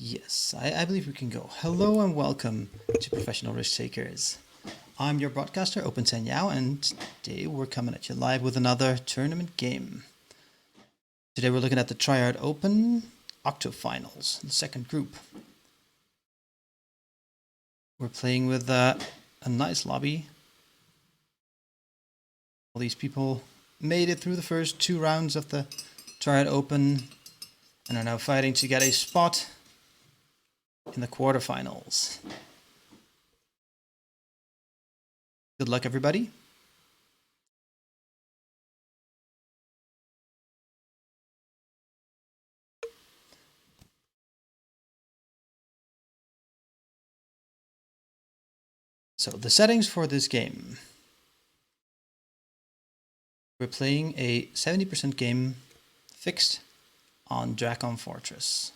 Yes, I believe we can go. Hello and welcome to Professional Risk Takers. I'm your broadcaster, Tanyao, and today we're coming at you live with another tournament game. Today we're looking at the Triad Open Octofinals, the second group. We're playing with a nice lobby. All these people made it through the first two rounds of the Triad Open and are now fighting to get a spot in the quarterfinals. Good luck, everybody. So the settings for this game. We're playing a 70% game fixed on Dragon Fortress.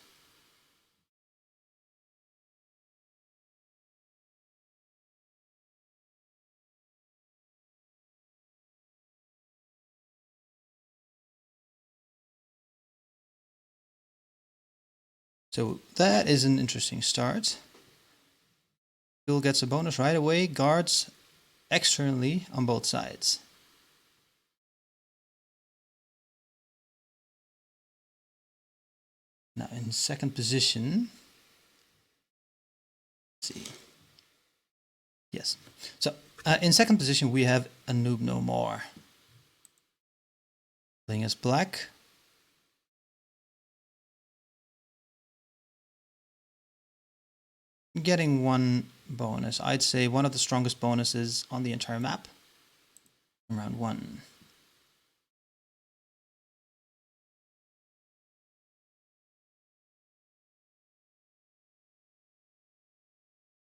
So that is an interesting start. Bill gets a bonus right away, guards externally on both sides. Now in second position, let's see. Yes. So in second position we have a Noob No More. Playing as black. Getting one bonus. I'd say one of the strongest bonuses on the entire map. Round one.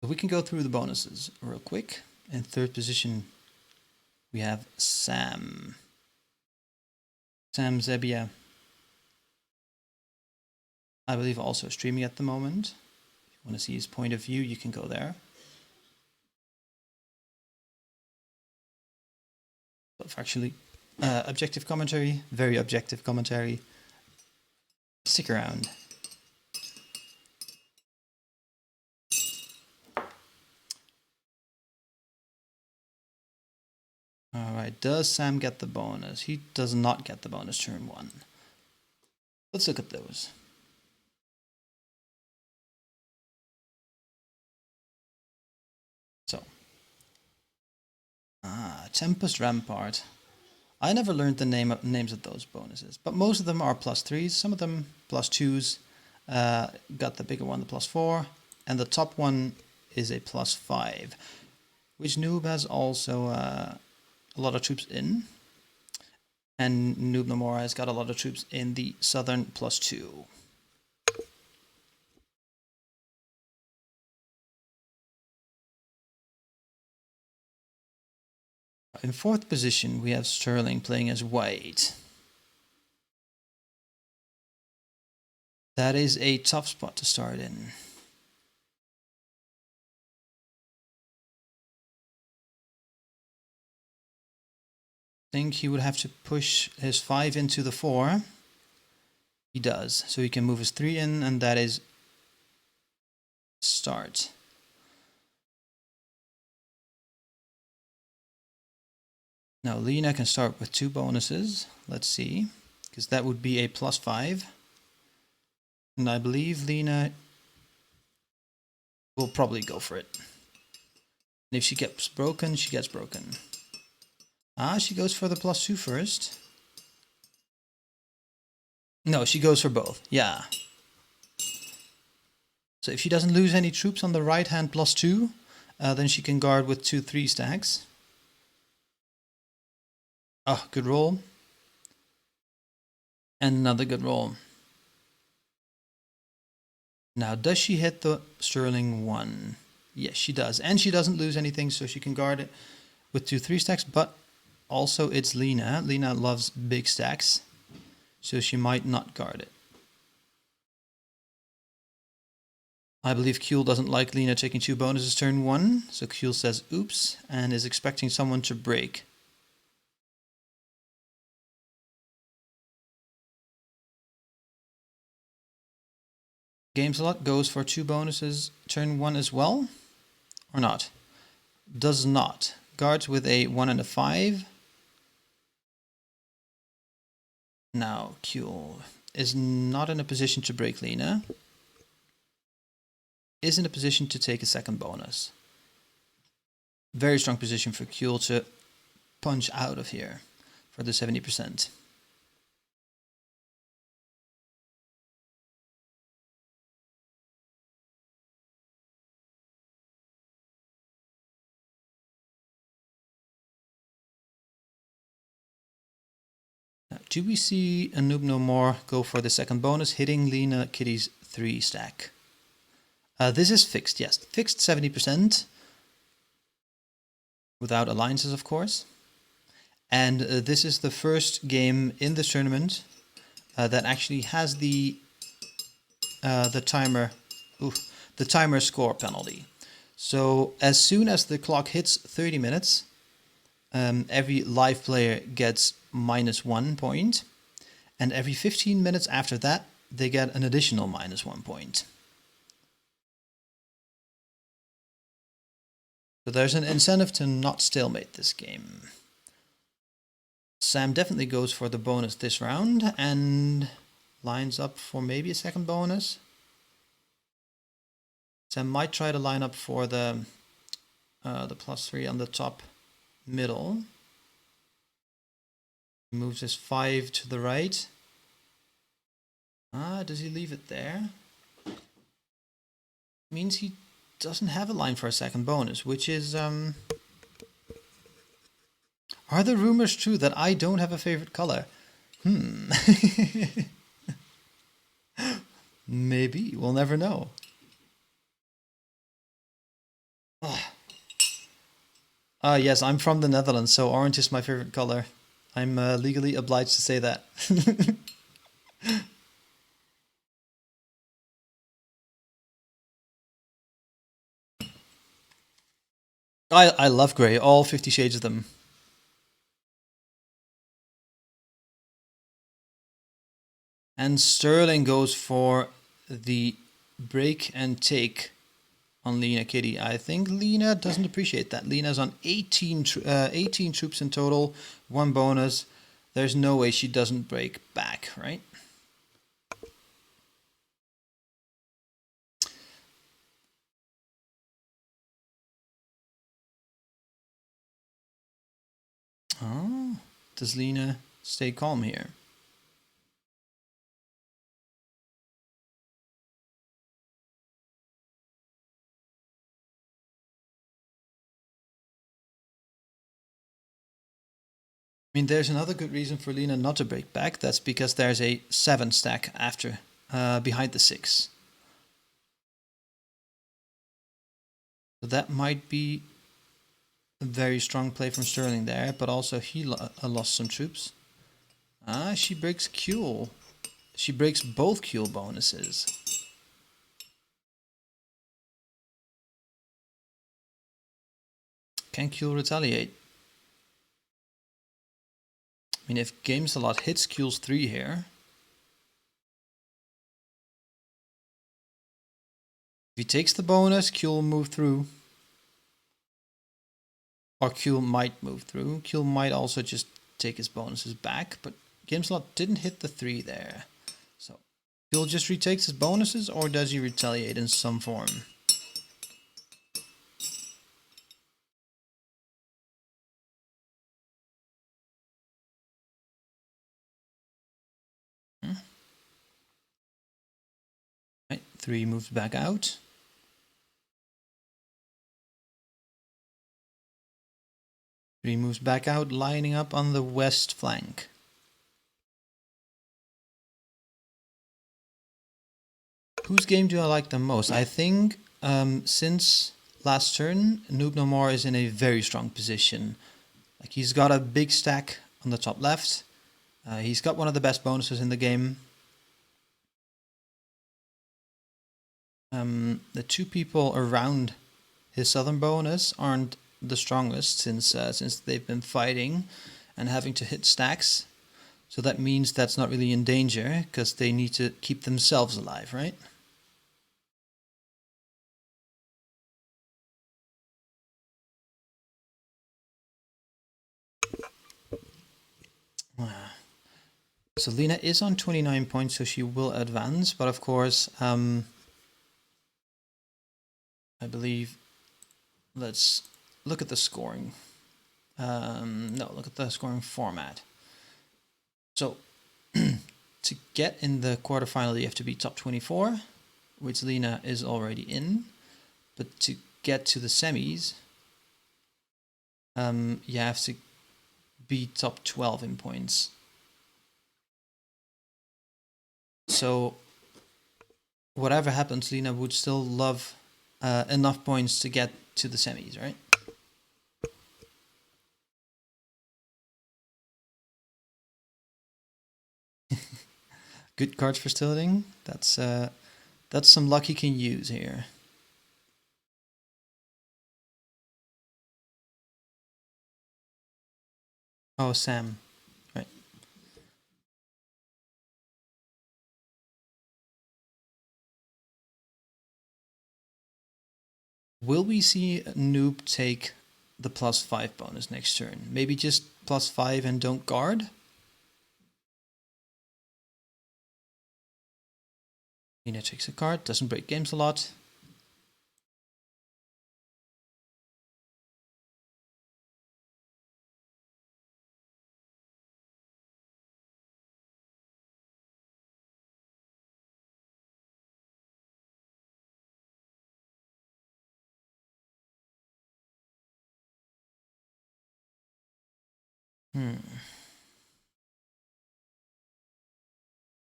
So we can go through the bonuses real quick. In third position, we have Sam Zebia. I believe also streaming at the moment. If you want to see his point of view, you can go there. So actually, objective commentary, very objective commentary. Stick around. Alright, does Sam get the bonus? He does not get the bonus turn one. Let's look at those. So, Tempest Rampart. I never learned the names of those bonuses, but most of them are +3s, some of them +2s. Got the bigger one, the +4, and the top one is a +5, which Noob has also a lot of troops in, and Noob No More has got a lot of troops in the southern +2. In fourth position, we have Sterling playing as white. That is a tough spot to start in. I think he would have to push his 5 into the 4. He does, so he can move his 3 in, and that is start. Now Lena can start with 2 bonuses. Let's see, because that would be a +5. And I believe Lena will probably go for it. And if she gets broken, she gets broken. She goes for the +2 first. No, she goes for both. Yeah. So if she doesn't lose any troops on the right hand +2, then she can guard with 2 3 stacks. Oh, good roll. And another good roll. Now, does she hit the Sterling 1? Yes, she does. And she doesn't lose anything, so she can guard it with 2 3 stacks. But also it's Lena. Lena loves big stacks, so she might not guard it. I believe Kuhl doesn't like Lena taking 2 bonuses turn 1, so Kuhl says oops and is expecting someone to break. Games a lot goes for 2 bonuses turn 1 as well, or not? Does not. Guards with a 1 and a 5. Now Kuehl is not in a position to break Lena. Is in a position to take a second bonus. Very strong position for Kuehl to punch out of here for the 70%. Now, do we see a Noob No More go for the second bonus, hitting Lena Kitty's 3 stack? This is fixed, yes. Fixed 70%. Without alliances, of course. And this is the first game in this tournament that actually has the timer score penalty. So as soon as the clock hits 30 minutes, every live player gets -1 point, and every 15 minutes after that, they get an additional -1 point. So there's an incentive to not stalemate this game. Sam definitely goes for the bonus this round and lines up for maybe a second bonus. Sam might try to line up for the +3 on the top middle. Moves his 5 to the right. Does he leave it there? Means he doesn't have a line for a second bonus, which is Are the rumors true that I don't have a favorite color? Maybe, we'll never know. Yes, I'm from the Netherlands, so orange is my favorite color. I'm legally obliged to say that. I love gray, all 50 shades of them. And Sterling goes for the break and take on Lena Kitty. I think Lena doesn't appreciate that. Lena's on 18 troops in total, 1 bonus. There's no way she doesn't break back, right? Oh, does Lena stay calm here? I mean, there's another good reason for Lena not to break back. That's because there's a 7 stack after, behind the 6. So that might be a very strong play from Sterling there, but also he lost some troops. She breaks Kuehl. She breaks both Kuehl bonuses. Can Kuehl retaliate? I mean, if Games a Lot hits Kuehl's 3 here, if he takes the bonus, Kuehl will move through. Or Kuehl might move through. Kuehl might also just take his bonuses back, but Games a Lot didn't hit the 3 there. So Kuehl just retakes his bonuses, or does he retaliate in some form? Right, 3 moves back out. 3 moves back out, lining up on the west flank. Whose game do I like the most? I think since last turn, Noob No More is in a very strong position. Like, he's got a big stack on the top left. He's got one of the best bonuses in the game. The 2 people around his southern bonus aren't the strongest since they've been fighting and having to hit stacks. So that means that's not really in danger because they need to keep themselves alive, right? So Lena is on 29 points, so she will advance. But of course, I believe, let's look at the scoring. No, look at the scoring format. So to get in the quarterfinal, you have to be top 24, which Lena is already in. But to get to the semis, you have to be top 12 in points. So whatever happens, Lena would still love enough points to get to the semis, right? Good cards for Stilling. That's some luck you can use here. Oh, Sam. Right. Will we see Noob take the +5 bonus next turn? Maybe just +5 and don't guard? Lena takes a card, doesn't break games a lot.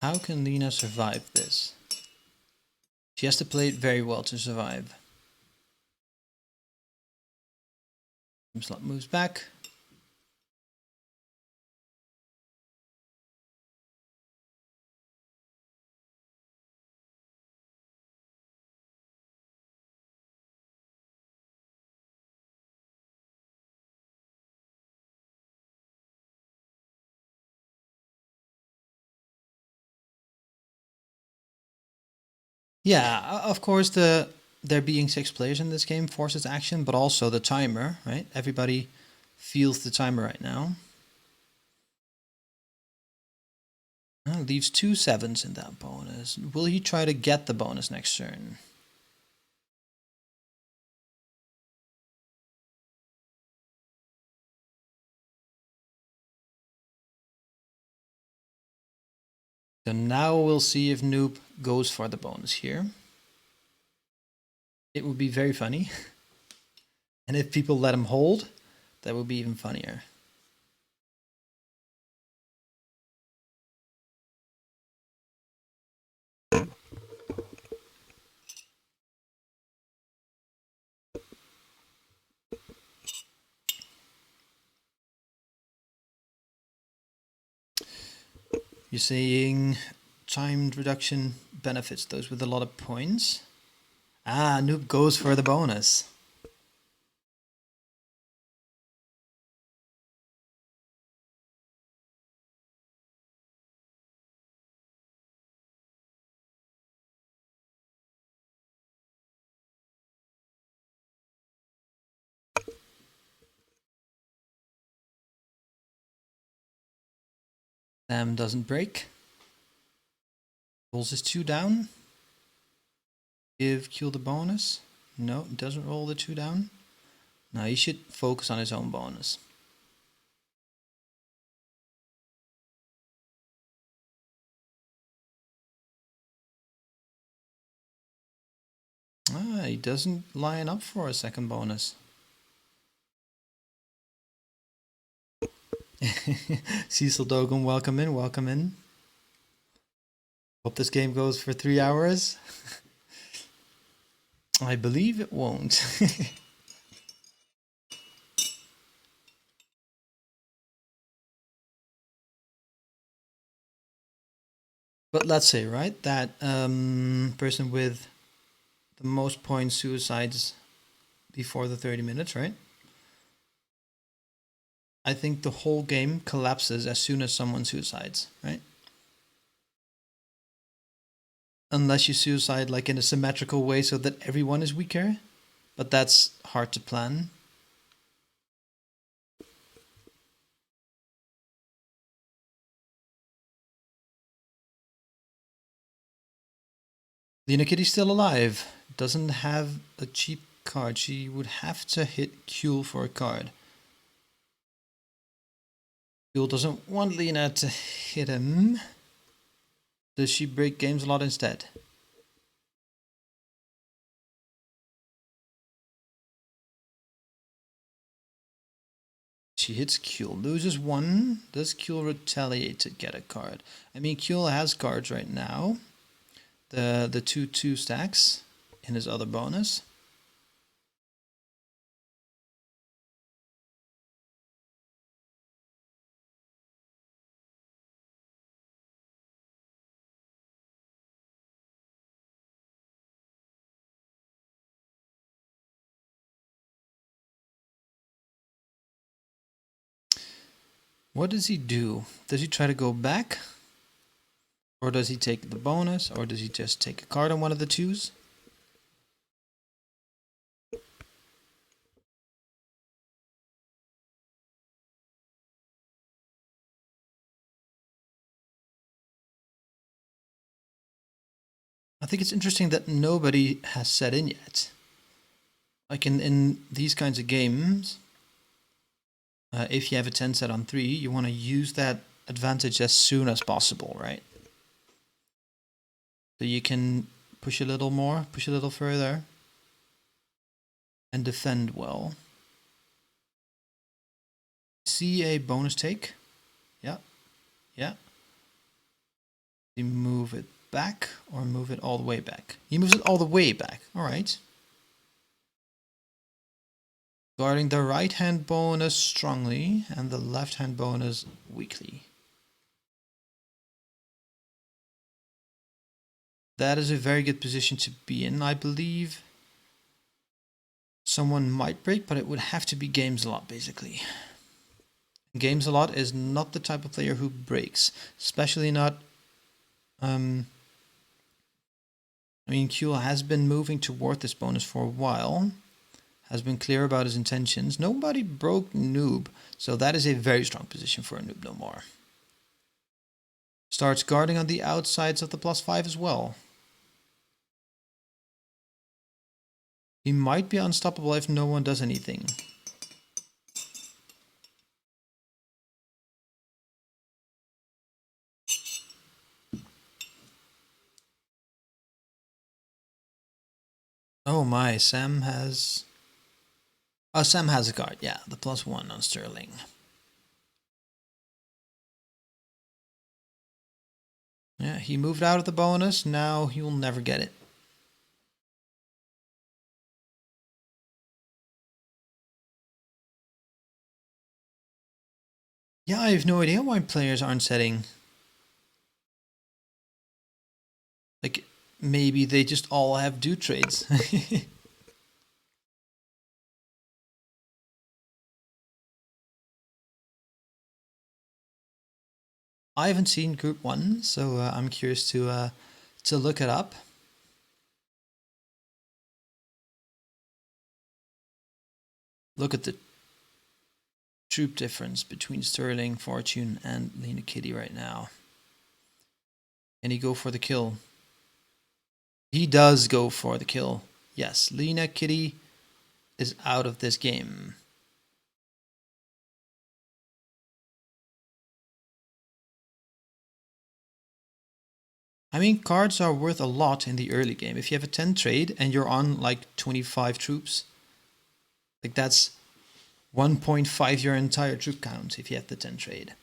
How can Lena survive this? She has to play it very well to survive. Slot moves back. Yeah, of course there being 6 players in this game forces action, but also the timer, right? Everybody feels the timer right now. Leaves 2 7s in that bonus. Will he try to get the bonus next turn? So now we'll see if Noob goes for the bonus here. It would be very funny. And if people let him hold, that would be even funnier. You're saying timed reduction benefits those with a lot of points? Ah, Noob goes for the bonus. Sam doesn't break. Rolls his 2 down. Give Q the bonus. No, doesn't roll the 2 down. Now he should focus on his own bonus. Ah, he doesn't line up for a second bonus. Cecil Dogan, welcome in, welcome in. Hope this game goes for 3 hours. I believe it won't. But let's say, right, that person with the most points suicides before the 30 minutes, right? I think the whole game collapses as soon as someone suicides, right? Unless you suicide like in a symmetrical way so that everyone is weaker, but that's hard to plan. Lena Kitty's still alive. Doesn't have a cheap card. She would have to hit Kuhl for a card. Kuhl doesn't want Lena to hit him. Does she break games a lot instead? She hits Kuhl, loses one. Does Kuhl retaliate to get a card? I mean, Kuhl has cards right now. The 2/2 stacks in his other bonus. What does he do? Does he try to go back? Or does he take the bonus? Or does he just take a card on one of the twos? I think it's interesting that nobody has set in yet. Like in these kinds of games, if you have a 10 set on 3, you want to use that advantage as soon as possible, right? So you can push a little more, push a little further, and defend well. See a bonus take. Yeah, yeah. You move it back or move it all the way back. He moves it all the way back. All right. Guarding the right hand bonus strongly and the left hand bonus weakly. That is a very good position to be in. I believe someone might break, but it would have to be Games a Lot, basically. Games a Lot is not the type of player who breaks, especially not. I mean, Kuhl has been moving toward this bonus for a while, has been clear about his intentions. Nobody broke Noob, so that is a very strong position for a Noob no more. Starts guarding on the outsides of the +5 as well. He might be unstoppable if no one does anything. Oh my, Sam has... Oh, Sam has a card, yeah, the +1 on Sterling. Yeah, he moved out of the bonus, now he will never get it. Yeah, I have no idea why players aren't setting. Like, maybe they just all have do trades. I haven't seen Group 1, so I'm curious to look it up. Look at the troop difference between Sterling, Fortune, and Lena Kitty right now. And he go for the kill. He does go for the kill. Yes, Lena Kitty is out of this game. I mean, cards are worth a lot in the early game. If you have a 10 trade and you're on like 25 troops, like that's 1.5 your entire troop count if you have the 10 trade.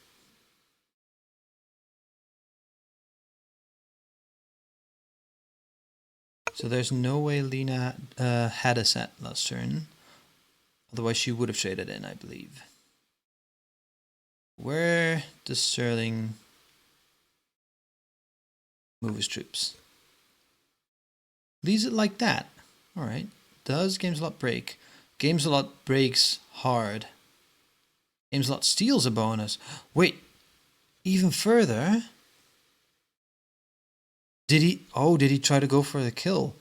So there's no way Lena had a set last turn. Otherwise she would have traded in, I believe. Where does Sterling move his troops? Leaves it like that. Alright. Does Games a Lot break? Games a Lot breaks hard. Games a Lot steals a bonus. Wait, even further? Did he try to go for the kill?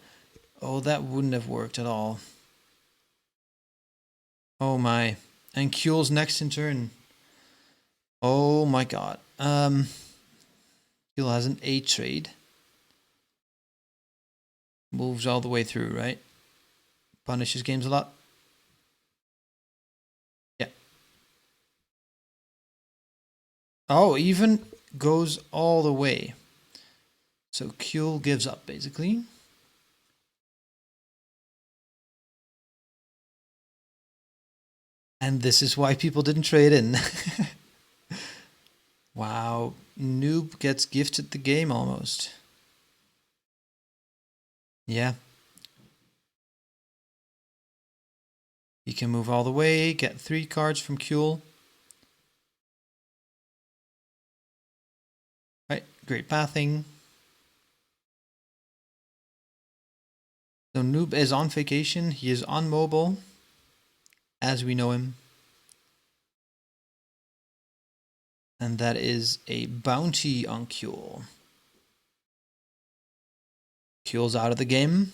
Oh, that wouldn't have worked at all. Oh my. And Kuhl's next in turn. Oh my god. Kuhl has an 8 trade. Moves all the way through, right? Punishes games a lot. Yeah. Oh, even goes all the way. So Kuehl gives up, basically. And this is why people didn't trade in. Wow. Noob gets gifted the game almost. Yeah. He can move all the way, get 3 cards from Kuehl. Right, great pathing. So Noob is on vacation. He is on mobile, as we know him. And that is a bounty on Kuehl. Kuehl's out of the game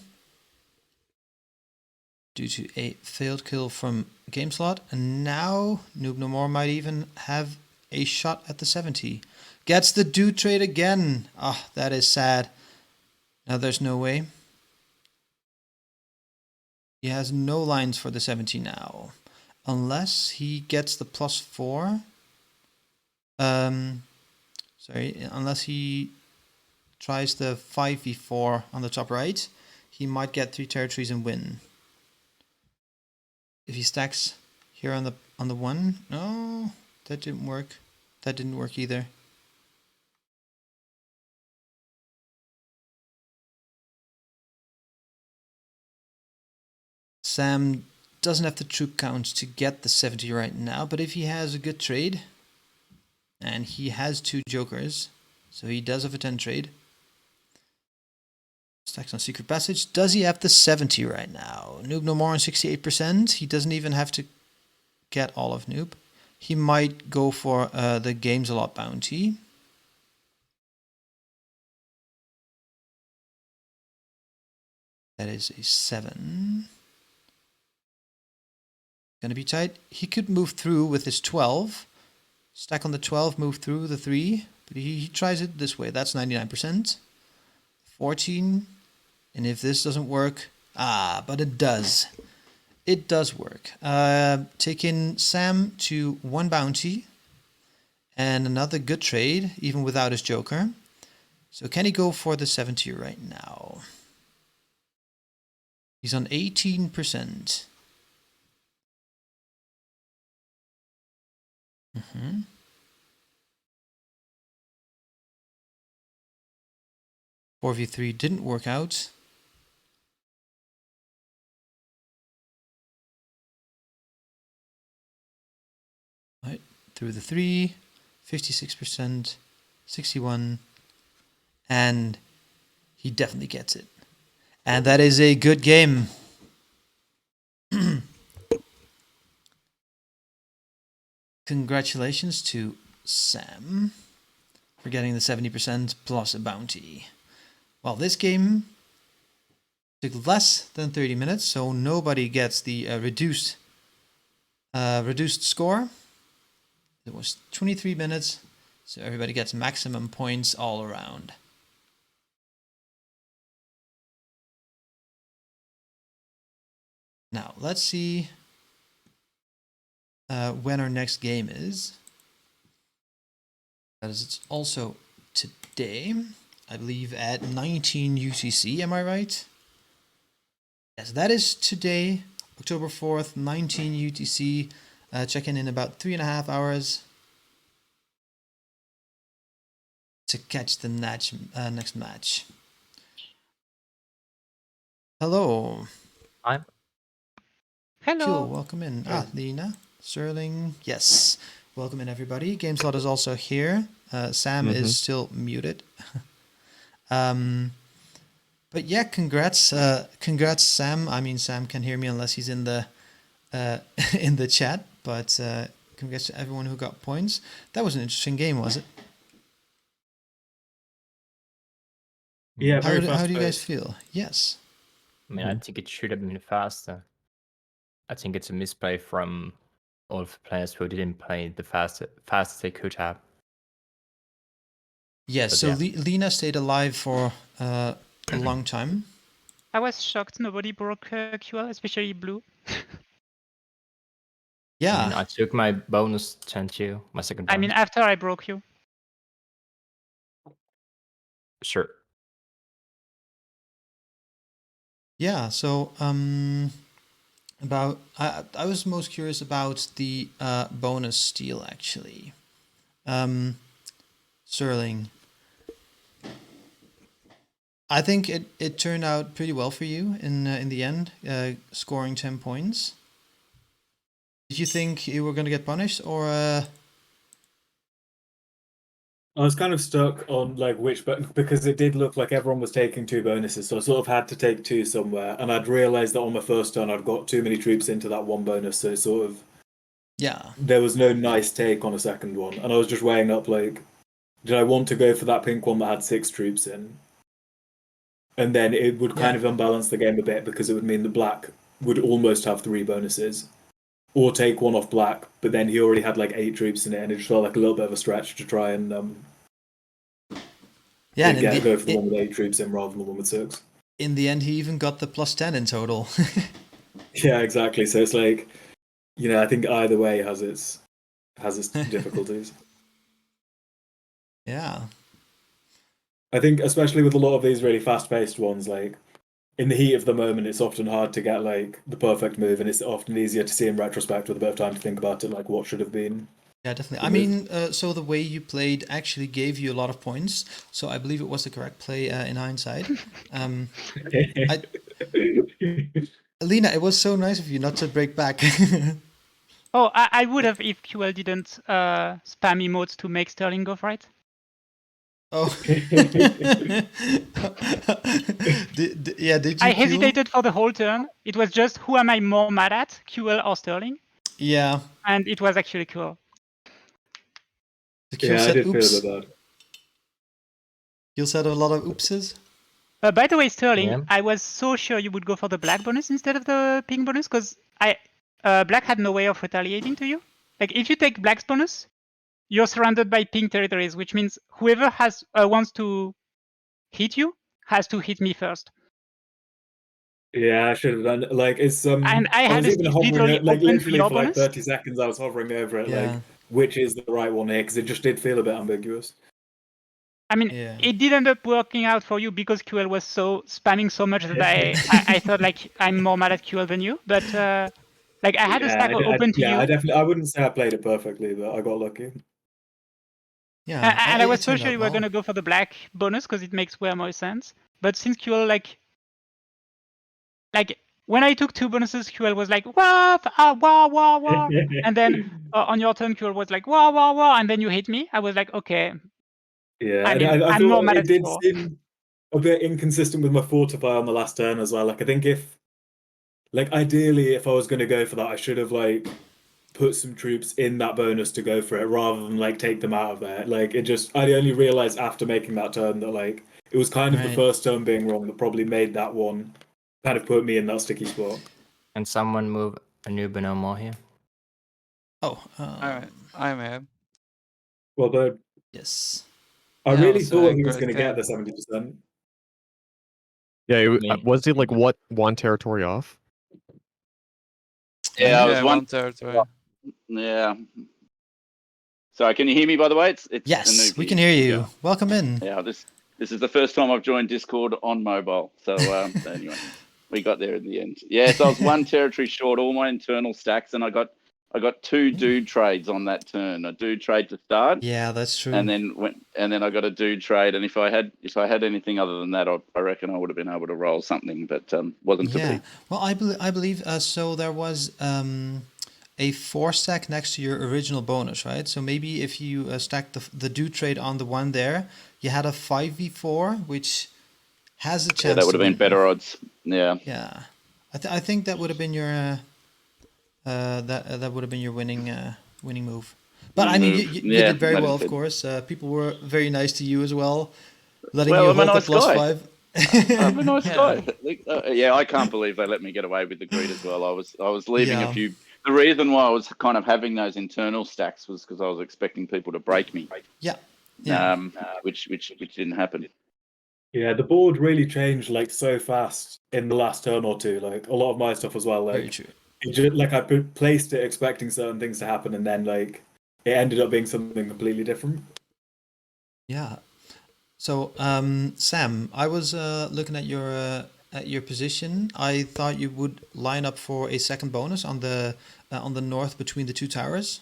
due to a failed kill from game slot. And now Noob No More might even have a shot at the 70. Gets the do trade again. Ah, oh, that is sad. Now there's no way. He has no lines for the 70 now. Unless he gets the +4. Unless he tries the 5v4 on the top right, he might get 3 territories and win. If he stacks here on the 1, no, that didn't work. That didn't work either. Sam doesn't have the troop count to get the 70 right now, but if he has a good trade, and he has 2 jokers, so he does have a 10 trade. Stacks on Secret Passage. Does he have the 70 right now? Noob No More on 68%. He doesn't even have to get all of Noob. He might go for the Games a Lot bounty. That is a 7. Gonna be tight. He could move through with his 12. Stack on the 12, move through the 3. But he tries it this way. That's 99%. 14. And if this doesn't work... Ah, but it does. It does work. Taking Sam to 1 bounty. And another good trade, even without his joker. So can he go for the 70 right now? He's on 18%. 4v3 didn't work out. Right, through the 3, 56%, 61, and he definitely gets it. And that is a good game. Congratulations to Sam for getting the 70% plus a bounty. Well, this game took less than 30 minutes, so nobody gets the reduced score. It was 23 minutes, so everybody gets maximum points all around. Now, let's see when our next game is. As it's also today, I believe at 19 UTC, am I right? Yes, that is today, October 4th, 19 UTC. Check in about 3.5 hours to catch the next match. Hello. I'm. Hello. Cool, welcome in. Lena, Sterling, yes. Welcome in, everybody. GameSlot is also here. Sam is still muted. But yeah, congrats, Sam. I mean, Sam can hear me unless he's in the in the chat. But congrats to everyone who got points. That was an interesting game, was it? Yeah, very fast. How do you guys feel? Yes. I mean, I think it should have been faster. I think it's a misplay from all of the players who didn't play the fastest they could have. Yes, so yeah. Lena stayed alive for a long time. I was shocked nobody broke QL, especially blue. Yeah. I mean, I took my bonus Tanyao, my second I round. mean, after I broke you. Sure. Yeah, so about I was most curious about the bonus steal actually. Sterling. I think it turned out pretty well for you in the end, scoring 10 points. Did you think you were going to get punished, or I was kind of stuck on like which, but because it did look like everyone was taking 2 bonuses, so I sort of had to take 2 somewhere. And I'd realized that on my first turn, I'd got too many troops into that 1 bonus, so it sort of yeah, there was no nice take on a second one. And I was just weighing up like, did I want to go for that pink one that had 6 troops in? And then it would kind of unbalance the game a bit because it would mean the black would almost have 3 bonuses, or take 1 off black, but then he already had like 8 troops in it, and it just felt like a little bit of a stretch to try and yeah, and go for the one with 8 troops in rather than the one with 6. in the end, he even got the +10 in total. Yeah, exactly. So it's like, I think either way has its difficulties. Yeah. I think especially with a lot of these really fast-paced ones, like in the heat of the moment, it's often hard to get like the perfect move, and it's often easier to see in retrospect with a bit of time to think about it, like what should have been. Yeah, definitely. I mean, so the way you played actually gave you a lot of points. So I believe it was the correct play in hindsight. Alina, it was so nice of you not to break back. Oh, I would have if QL didn't spam emotes to make Sterling go for it. Oh. Did you I hesitated for the whole turn. It was just who am I more mad at, QL or Sterling? Yeah. And it was actually QL. The Q I said did oops. feel a bit bad. You said a lot of oopses. By the way, Sterling, Yeah. I was so sure you would go for the black bonus instead of the pink bonus because black had no way of retaliating to you. Like if you take black's bonus, you're surrounded by pink territories, which means whoever has wants to hit you has to hit me first. Yeah, I should have done. Like it's And I had was even hovering literally like open literally your for like bonus. 30 seconds. I was hovering over it, Yeah. like which is the right one here, because it just did feel a bit ambiguous. I mean, it did end up working out for you because QL was so spamming so much that I thought like I'm more mad at QL than you. But like I had a stack open to you. I wouldn't say I played it perfectly, but I got lucky. Yeah, and I was so sure you were gonna go for the black bonus because it makes way more sense. But since QL like when I took 2 bonuses, QL was like wah wah wah wah, and then on your turn QL was like wah wah wah, and then you hit me. I was like, okay. Yeah, I mean, I I'm more thought mad it at did score. seem a bit inconsistent with my fortify on the last turn as well. Like I think ideally if I was going to go for that, I should have like put some troops in that bonus to go for it rather than like take them out of there. Like I only realized after making that turn that like it was kind of the first turn being wrong that probably made that one kind of put me in that sticky spot. Can someone move a new more here? Oh, I may. Well, but yes. I really thought he was going to get the 70%. Yeah, was he like what, 1 territory off? Yeah, I was 1 territory. Yeah. Sorry, can you hear me? By the way, it's yes, we can hear you. Welcome in. Yeah, this is the first time I've joined Discord on mobile. So anyway, we got there in the end. Yeah, so I was 1 territory short, all my internal stacks, and I got 2 dude trades on that turn. A dude trade to start. Yeah, that's true. And then I got a dude trade, and if I had anything other than that, I reckon I would have been able to roll something, but wasn't to be. Well, I believe so. There was a 4 stack next to your original bonus, right? So maybe if you stacked the dude trade on the one there, you had a 5v4, which has a chance. Yeah, that would have been better odds. Yeah. Yeah, I think that would have been your that would have been your winning move. But I mean, you did very well, of course. People were very nice to you as well, letting you hold the +5. I'm a nice guy. Yeah, I can't believe they let me get away with the greed as well. I was leaving a few. The reason why I was kind of having those internal stacks was because I was expecting people to break me. Yeah. Which didn't happen. Yeah, the board really changed like so fast in the last turn or two. Like a lot of my stuff as well. Very Like true. it just, like I placed it expecting certain things to happen, and then like it ended up being something completely different. Yeah. So, Sam, I was looking at your position. I thought you would line up for a second bonus on the north between the two towers.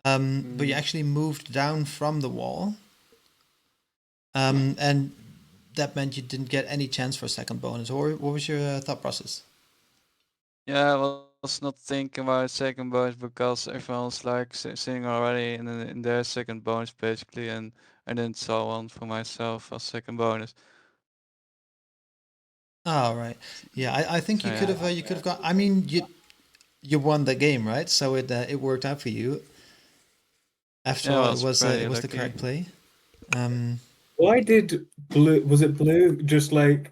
But you actually moved down from the wall. And that meant you didn't get any chance for a second bonus. Or what was your thought process? Yeah, I was not thinking about second bonus because everyone's like sitting already in their second bonus basically, and I didn't saw one for myself as second bonus. Oh, right. Yeah, I think So you could yeah. have got. I mean, you won the game, right? So it worked out for you. After Yeah, all, I was pretty it was the lucky. correct play. Why did blue? Was it blue? Just like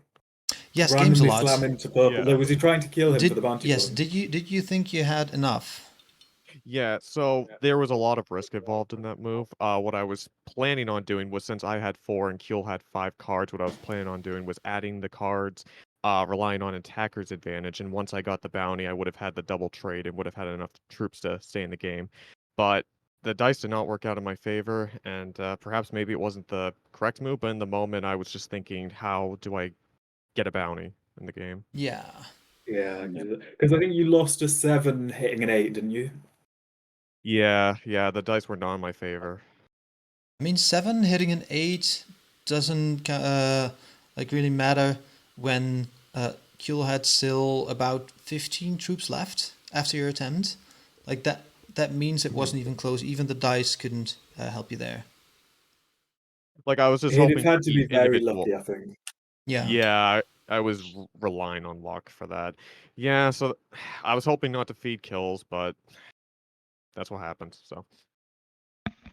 Yes, games a randomly lot. slam into purple. Yeah. Like, was he trying to kill him for the bounty Yes, point? did you think you had enough? Yeah, so there was a lot of risk involved in that move. What I was planning on doing was, since I had 4 and Kuehl had 5 cards, what I was planning on doing was adding the cards, relying on attacker's advantage. And once I got the bounty, I would have had the double trade and would have had enough troops to stay in the game. But the dice did not work out in my favor, and perhaps maybe it wasn't the correct move, but in the moment I was just thinking, how do I get a bounty in the game? Yeah. Yeah, because I think you lost a 7 hitting an 8, didn't you? Yeah, the dice were not in my favor. I mean, 7 hitting an 8 doesn't like really matter when Kuehl had still about 15 troops left after your attempt. Like that means it wasn't even close. Even the dice couldn't help you there. Like, I was just He'd hoping have had to be the very individual. lucky, I think. Yeah. Yeah, I was relying on luck for that. Yeah, so I was hoping not to feed kills, but that's what happened. So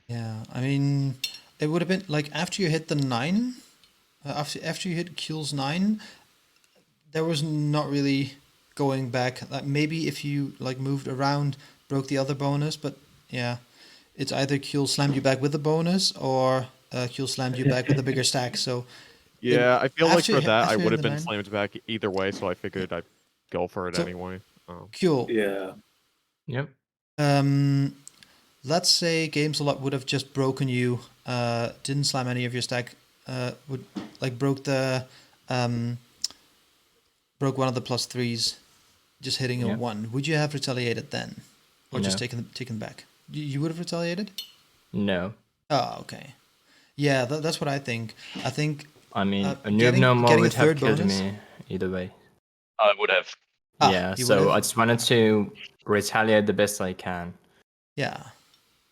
Yeah. I mean, it would have been like after you hit the 9, after you hit Kuehl's 9, there was not really going back. Like maybe if you like moved around, broke the other bonus, but yeah, it's either Kuehl slammed you back with the bonus or Kuehl slammed you back with a bigger stack. So yeah, I feel like for that I after would hitting have the been 9, slammed back either way. So I figured I'd go for it so anyway. Kuehl, Yeah. Yep. let's say Games a Lot would have just broken you, didn't slam any of your stack, would like broke one of the +3s, just hitting a Yeah. 1. Would you have retaliated then, or just No. taken back? You would have retaliated. No. Oh, okay. Yeah, that's what I think. I think I mean, a noob getting no more a would have third killed bonus. me either way. I would have. Yeah, you so would've? I just wanted to retaliate the best I can. Yeah.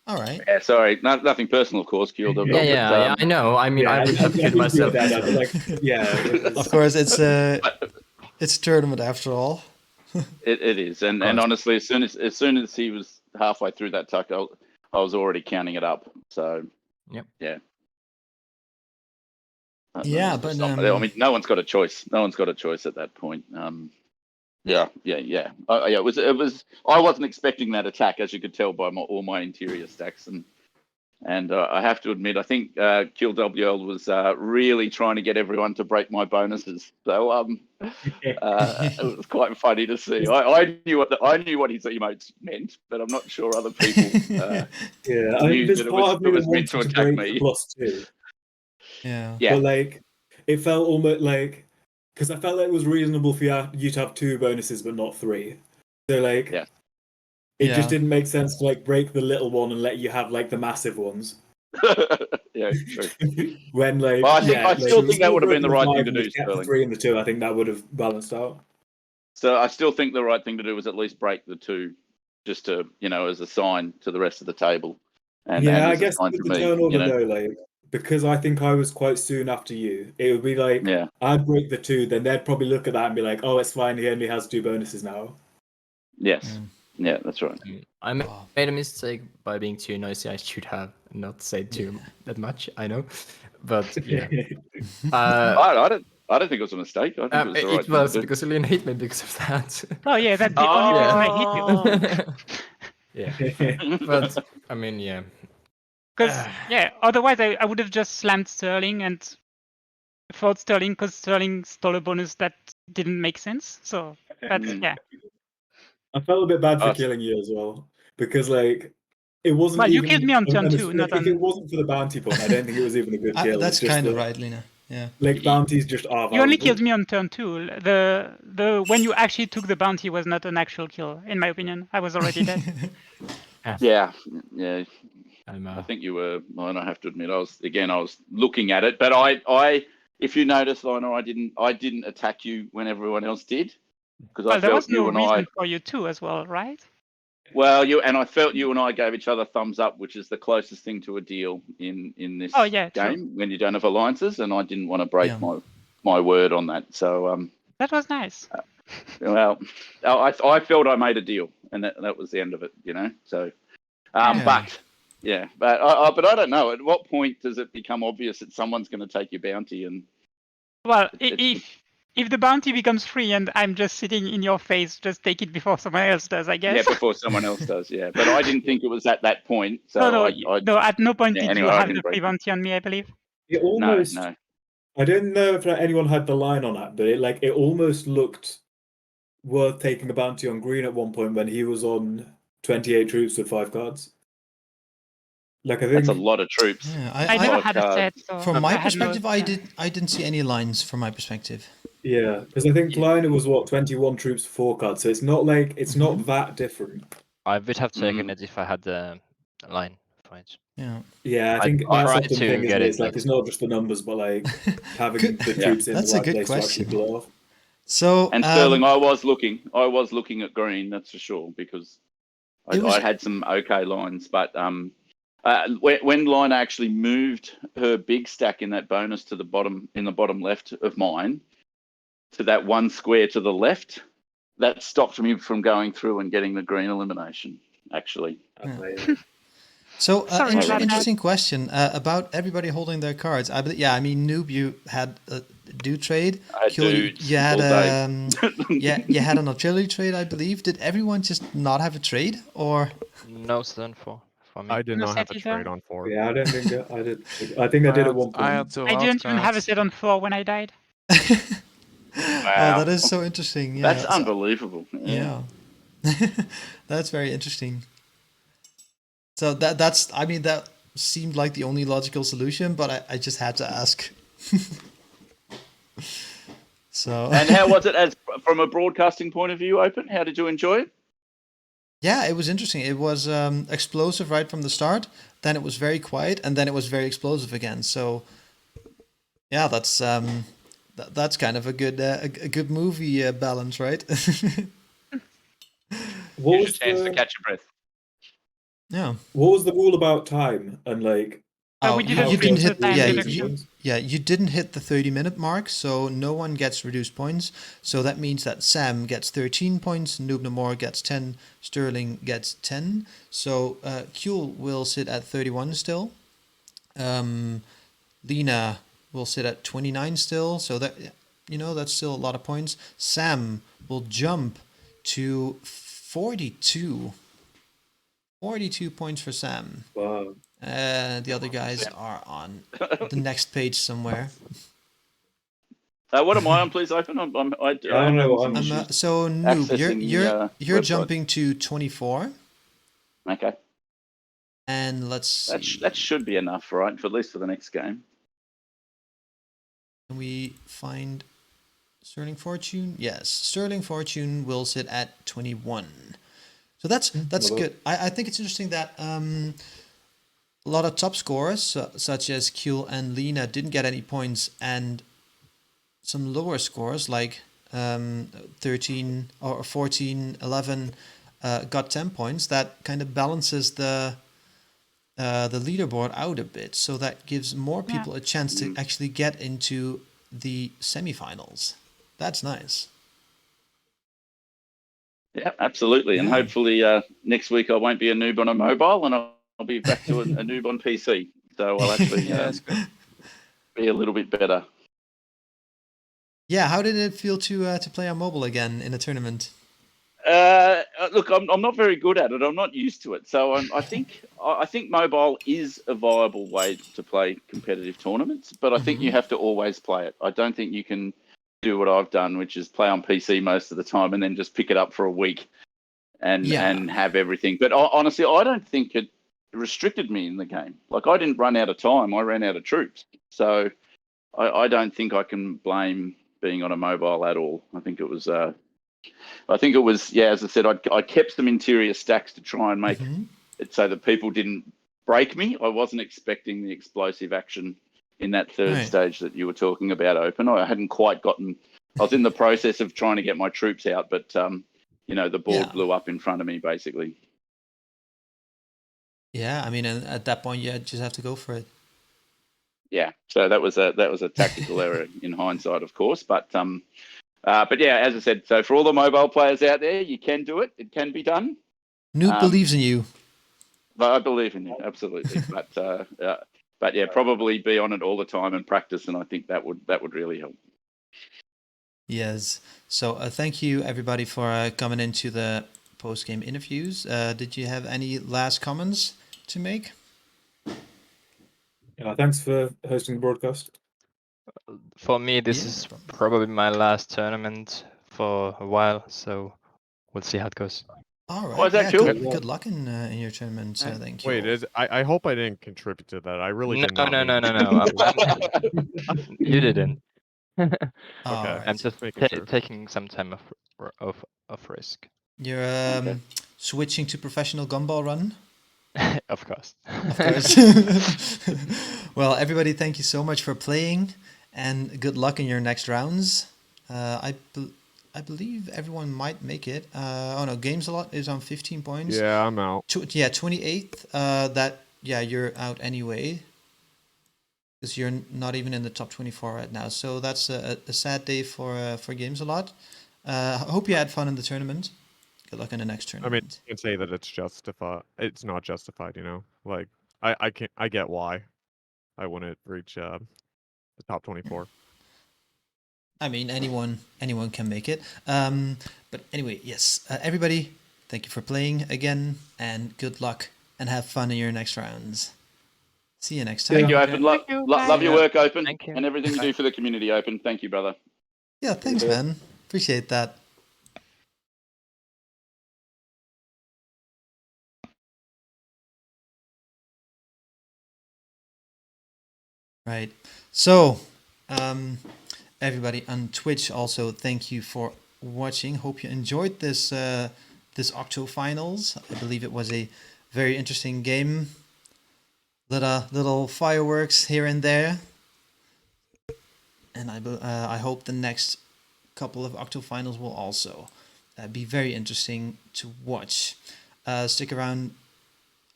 All right. Yeah, sorry, nothing personal, of course, QLW. Yeah, I know. I mean, Yeah, I would have I killed think you were myself. dead, too. like, yeah. Of course, it's it's a tournament after all. It is, and course. honestly, as soon as he was halfway through that tuck, I was already counting it up. So, Yep. yeah. Yeah, That was but just I mean, no one's got a choice. No one's got a choice at that point. Yeah. Yeah. It was. I wasn't expecting that attack, as you could tell by all my interior stacks, and I have to admit, I think QWL was really trying to get everyone to break my bonuses. So it was quite funny to see. I knew what his emotes meant, but I'm not sure other people Yeah, I mean, knew there's that part of me it that was meant wanted to to attack break me. the +2. Yeah. Yeah. But like, it felt almost like, because I felt like it was reasonable for you to have 2 bonuses but not 3. So like, Yeah. it Yeah. just didn't make sense to like break the little one and let you have like the massive ones. Yeah, true. When like, Well, I still like, think that would have been the right thing to and do, we've kept the Sterling. 3 and the 2. I think that would have balanced out. So I still think the right thing to do was at least break the 2, just to as a sign to the rest of the table, and Yeah, I as a guess sign with to the me. turn order though, like, because I think I was quite soon after you, it would be like, Yeah. I'd break the 2, then they'd probably look at that and be like, oh, it's fine, he only has 2 bonuses now. Yes. Yeah, that's right. I made a mistake by being too noisy. I should have not said that much. I know, but yeah. I don't think it was a mistake. I think it was the right it thing was to do. because Lynn hate me because of that. Oh yeah, that's the only reason I hit you. Yeah, but I mean, yeah. Because yeah, otherwise I would have just slammed Sterling and thought Sterling because Sterling stole a bonus that didn't make sense. So that's Mm. yeah. I felt a bit bad for Us. killing you as well because like it wasn't Well, you even. killed me on turn and two, not if it on. wasn't for the bounty point, I don't think it was even a good kill. That's it's just kind of that, right, Lena. Yeah. like bounties just are You only valuable. killed me on turn two. The when you actually took the bounty was not an actual kill, in my opinion. I was already dead. Yeah. I'm, I think you were. And I have to admit, I was looking at it, but I, if you notice, Lionel, I didn't attack you when everyone else did, because I Well, there was felt no you and reason I. for you to as well, right? Well, I felt you and I gave each other thumbs up, which is the closest thing to a deal in this Oh yeah, true. game when you don't have alliances, and I didn't want to break Yeah. my word on that. So That was nice. well, I felt I made a deal, and that was the end of it, So, Yeah. but yeah, but I don't know. At what point does it become obvious that someone's going to take your bounty? And Well, it's- if the bounty becomes free and I'm just sitting in your face, just take it before someone else does, I guess. yeah, before someone else does, yeah. But I didn't think it was at that point. So no, at no point yeah, did anyway, you I have didn't the free break. bounty on me, I believe. It almost. No. I don't know if anyone had the line on that, but it almost looked worth taking a bounty on Green at one point when he was on 28 troops with 5 cards. Like I think That's a lot of troops. Yeah. I never Five had a cards. set, so From my I had no- perspective, I didn't see any lines from my perspective. Yeah, because I think Liner was 21 troops for 4 cards, so it's not like it's not that different. I would have taken Mm. it if I had the line for it. Yeah. Yeah, I I think that's tried often the to thing, get isn't it? it, It's like but- it's not just the numbers, but like having Good- the Yeah. troops in That's the a right good place question. to actually pull off. So And Sterling, I was looking at Green, that's for sure, because I had some okay lines, but when Lina actually moved her big stack in that bonus to the bottom left of mine, to that one square to the left, that stopped me from going through and getting the green elimination. Actually, So, Sorry about that. interesting question about everybody holding their cards. I mean, Noob, you had a do trade. I had Kill, dudes you had all day. you had an artillery trade, I believe. Did everyone just not have a trade, or? No stun for me. I did No not have a set either. trade on 4. Yeah, I don't think I did. I think I did at one point. I had 2 I hard didn't even have a cards. set on 4 when I died. Oh, that is so interesting. Yeah, That's so- unbelievable. Yeah, that's very interesting. So that's I mean that seemed like the only logical solution, but I just had to ask. So And how was it as from a broadcasting point of view? Open. How did you enjoy it? yeah, it was interesting. It was explosive right from the start. Then it was very quiet, and then it was very explosive again. So yeah, that's kind of a good movie balance, right? What You was should chance to the catch your breath. Yeah. what was the rule about time and like? We didn't you didn't reach the hit time yeah, reduction. you didn't hit the 30-minute mark, so no one gets reduced points. So that means that Sam gets 13 points, Noob Namor gets 10, Sterling gets 10. So Kuhl will sit at 31 still. Lena will sit at 29 still, so that that's still a lot of points. Sam will jump to 42. 42 points for Sam. Wow. The other guys are on the next page somewhere. What am I on? Please open. I don't know what having some I'm- issues So Noob, accessing the, you're website. jumping to 24, Okay, and let's see. that should be enough, right? For at least for the next game. Can we find Sterling Fortune? Yes, Sterling Fortune will sit at 21. So that's good. I think it's interesting that a lot of top scorers, such as Kuhl and Lena, didn't get any points, and some lower scores like 13 or 14, 11 got 10 points. That kind of balances the leaderboard out a bit, so that gives more people a chance to actually get into the semifinals. That's nice. Yeah, absolutely. And Yeah. hopefully next week I won't be a noob on a mobile, and I'll be back to a noob on PC. So I'll actually Yeah, it's good. be a little bit better. Yeah, how did it feel to play on mobile again in a tournament? Look, I'm not very good at it. I'm not used to it. So I think mobile is a viable way to play competitive tournaments, but I think you have to always play it. I don't think you can do what I've done, which is play on PC most of the time and then just pick it up for a week and have everything. But honestly, I don't think it restricted me in the game. Like, I didn't run out of time. I ran out of troops. So I don't think I can blame being on a mobile at all. I think it was as I said, I kept some interior stacks to try and make it so that people didn't break me. I wasn't expecting the explosive action in that third stage that you were talking about, Open. I hadn't quite gotten. I was in the process of trying to get my troops out, but the board blew up in front of me, basically. Yeah, I mean, and at that point, you just have to go for it. Yeah, so that was a tactical error in hindsight, of course, but yeah, as I said, so for all the mobile players out there, you can do it. It can be done. Noob believes in you. But I believe in you, absolutely. But yeah, probably be on it all the time and practice, and I think that would really help. Yes. So thank you everybody for coming into the post-game interviews. Did you have any last comments to make? Yeah, thanks for hosting the broadcast. For me, this Yeah, is no problem. probably my last tournament for a while, so we'll see how it goes. All right. Why is that, Yeah, Phil? good luck in your tournament. Thank you. Wait, I hope I didn't contribute to that. I really No, did not. no. You didn't. All Okay. right. I'm just making sure. taking some time of risk. You're Okay. switching to professional gumball run? Of course. Of course. Well, everybody, thank you so much for playing, and good luck in your next rounds. I believe everyone might make it. Oh no, Games a Lot is on 15 points. Yeah, I'm out. 28th. You're out anyway, because you're not even in the top 24 right now. So that's a sad day for Games a Lot. I hope you had fun in the tournament. Good luck in the next I tournament. mean, you can say that it's justified. It's not justified, Like, I get why I wouldn't reach the top 24. I mean, anyone can make it. But anyway, yes. Everybody, thank you for playing again, and good luck, and have fun in your next rounds. See you next time. Thank you, Open. Love your work, Open, Thank you. and everything you do for the community, Open. Thank you, brother. Yeah, thanks, man. Appreciate that. Right. So, everybody on Twitch, also thank you for watching. Hope you enjoyed this Octofinals. I believe it was a very interesting game. Little fireworks here and there, and I hope the next couple of Octofinals will also be very interesting to watch. Stick around.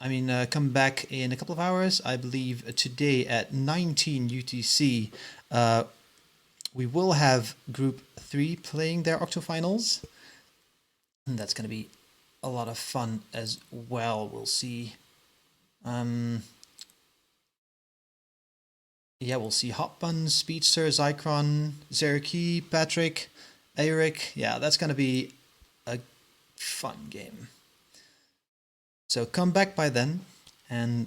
I mean, come back in a couple of hours. I believe today at 19 UTC, we will have Group 3 playing their Octofinals. And that's going to be a lot of fun as well. We'll see. We'll see Hot Bun, Speedster, Zycron, Zeraki, Patrick, Eric. Yeah, that's going to be a fun game. So come back by then, and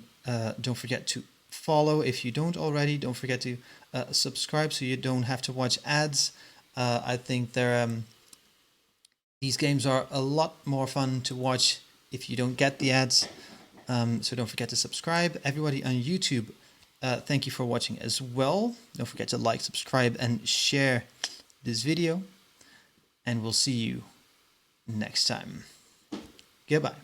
don't forget to follow if you don't already. Don't forget to subscribe so you don't have to watch ads. I think these games are a lot more fun to watch if you don't get the ads. So don't forget to subscribe. Everybody on YouTube, thank you for watching as well. Don't forget to like, subscribe, and share this video. And we'll see you next time. Goodbye.